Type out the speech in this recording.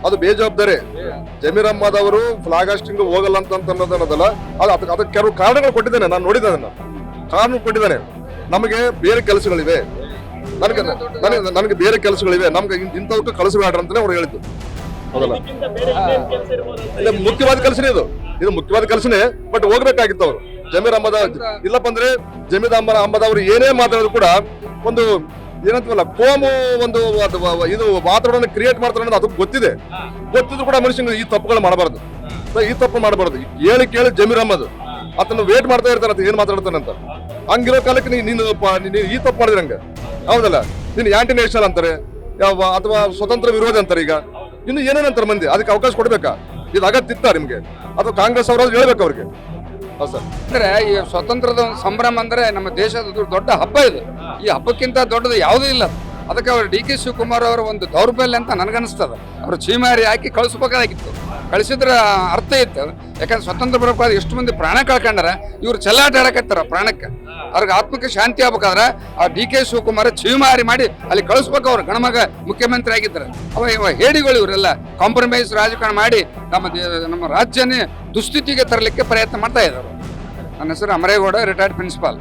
ಅದು ಬೇಜವಾಬ್ದಾರಿ. ಜಮೀರ್ ಅಹ್ಮದ್ ಅವರು ಫ್ಲಾಗ್ ಹಾಸ್ಟಿಂಗ್ ಹೋಗಲ್ಲ ಅಂತ ಅನ್ನೋದಲ್ಲ, ಅದಕ್ಕೆ ಕೆಲವು ಕಾರಣಗಳು ಕೊಟ್ಟಿದ್ದಾನೆ. ನಾನು ನೋಡಿದ್ದೆ ಅದನ್ನ, ಕಾರಣ ಕೊಟ್ಟಿದ್ದಾನೆ. ನಮಗೆ ಬೇರೆ ಕೆಲಸಗಳಿವೆ, ನನಗೆ ಬೇರೆ ಕೆಲಸಗಳಿವೆ, ನಮ್ಗೆ ಇಂಥವಕ್ಕೆ ಕಳಿಸಬೇಡ್ರಿ ಅಂತಾನೆ ಅವ್ರು ಹೇಳಿದ್ದು. ಹೌದಲ್ಲ, ಮುಖ್ಯವಾದ ಕೆಲಸನೇ ಇದು ಮುಖ್ಯವಾದ ಕೆಲಸನೇ. ಬಟ್ ಹೋಗ್ಬೇಕಾಗಿತ್ತು ಅವರು. ಜಮೀರ್ ಅಹ್ಮದ್ ಇಲ್ಲಪ್ಪ ಅಂದ್ರೆ ಜಮೀರ್ ಅಹ್ಮದ್ ಅವರು ಏನೇ ಮಾತಾಡಿದ್ರು ಕೂಡ ಒಂದು ಏನಂತವಲ್ಲ ಕೋಮು ಒಂದು ಇದು ವಾತಾವರಣ ಕ್ರಿಯೇಟ್ ಮಾಡ್ತಾರೆ ಅನ್ನೋದು ಅದಕ್ಕೆ ಗೊತ್ತಿದ್ರು ಕೂಡ ಮನುಷ್ಯನಿಗೆ ಈ ತಪ್ಪುಗಳು ಮಾಡಬಾರ್ದು. ಈ ತಪ್ಪು ಮಾಡಬಾರ್ದು. ಕೇಳಿ ಜಮೀರ್ ಅಹ್ಮದ್ ಅದನ್ನು ವೇಟ್ ಮಾಡ್ತಾ ಇರ್ತಾರ ಏನ್ ಮಾತಾಡ್ತಾನೆ ಅಂತ. ಹಂಗಿರೋ ಕಾಲಕ್ಕೆ ನೀನು ಈ ತಪ್ಪು ಮಾಡಿದ್ರೆ ಹಂಗ ಹೌದಲ್ಲ, ನೀನು ಆಂಟಿ ನ್ಯಾಷನಲ್ ಅಂತಾರೆ ಅಥವಾ ಸ್ವತಂತ್ರ ವಿರೋಧಿ ಅಂತಾರೆ. ಈಗ ಇನ್ನು ಏನೇನಂತಾರೆ ಮಂದಿ, ಅದಕ್ಕೆ ಅವಕಾಶ ಕೊಡ್ಬೇಕಾ? ಇದು ಅಗತ್ಯ ಇತ್ತ ನಿಮ್ಗೆ? ಅಥವಾ ಕಾಂಗ್ರೆಸ್ ಅವರು ಹೇಳ್ಬೇಕು ಅವ್ರಿಗೆ? ಅಂದ್ರೆ ಈ ಸ್ವತಂತ್ರದ ಸಂಭ್ರಮ ಅಂದ್ರೆ ನಮ್ಮ ದೇಶದ ದೊಡ್ಡ ಹಬ್ಬ ಇದು. ಈ ಹಬ್ಬಕ್ಕಿಂತ ದೊಡ್ಡದು ಯಾವುದೂ ಇಲ್ಲ. ಅದಕ್ಕೆ ಅವರು ಡಿ ಕೆ ಶಿವಕುಮಾರ್ ಅವರ ಒಂದು ದೌರ್ಬಲ್ಯ ಅಂತ ನನಗನ್ನಿಸ್ತದ. ಅವರು ಚೀಮಾರಿ ಹಾಕಿ ಕಳಿಸ್ಬೇಕಾಗಿತ್ತು. ಕಳಿಸಿದ್ರ ಅರ್ಥ ಇತ್ತು. ಯಾಕಂದ್ರೆ ಸ್ವತಂತ್ರ ಬರಬೇಕಾದ್ರೆ ಎಷ್ಟು ಮಂದಿ ಪ್ರಾಣ ಕಳ್ಕೊಂಡ್ರೆ ಇವ್ರು ಚೆಲ್ಲಾಟ ಆಡಕತ್ತಾರ ಪ್ರಾಣಕ್ಕೆ. ಅವ್ರಿಗೆ ಆತ್ಮಕ್ಕೆ ಶಾಂತಿ ಆಗ್ಬೇಕಾದ್ರೆ ಆ ಡಿ ಕೆ ಶಿವಕುಮಾರ್ ಚೀಮಾರಿ ಮಾಡಿ ಅಲ್ಲಿ ಕಳಿಸ್ಬೇಕು. ಅವ್ರು ಗಣಮಗ ಮುಖ್ಯಮಂತ್ರಿ ಆಗಿದ್ದಾರೆ. ಇವ ಹೇಡಿಗಳು ಇವರೆಲ್ಲ ಕಾಂಪ್ರಮೈಸ್ ರಾಜಕಾರಣ ಮಾಡಿ ನಮ್ಮ ರಾಜ್ಯನೇ ದುಸ್ಥಿತಿಗೆ ತರಲಿಕ್ಕೆ ಪ್ರಯತ್ನ ಮಾಡ್ತಾ ಇದ್ದಾರೆ. ನನ್ನ ಹೆಸರು ಅಮರೇಗೌಡ, ರಿಟೈರ್ಡ್ ಪ್ರಿನ್ಸಿಪಾಲ್.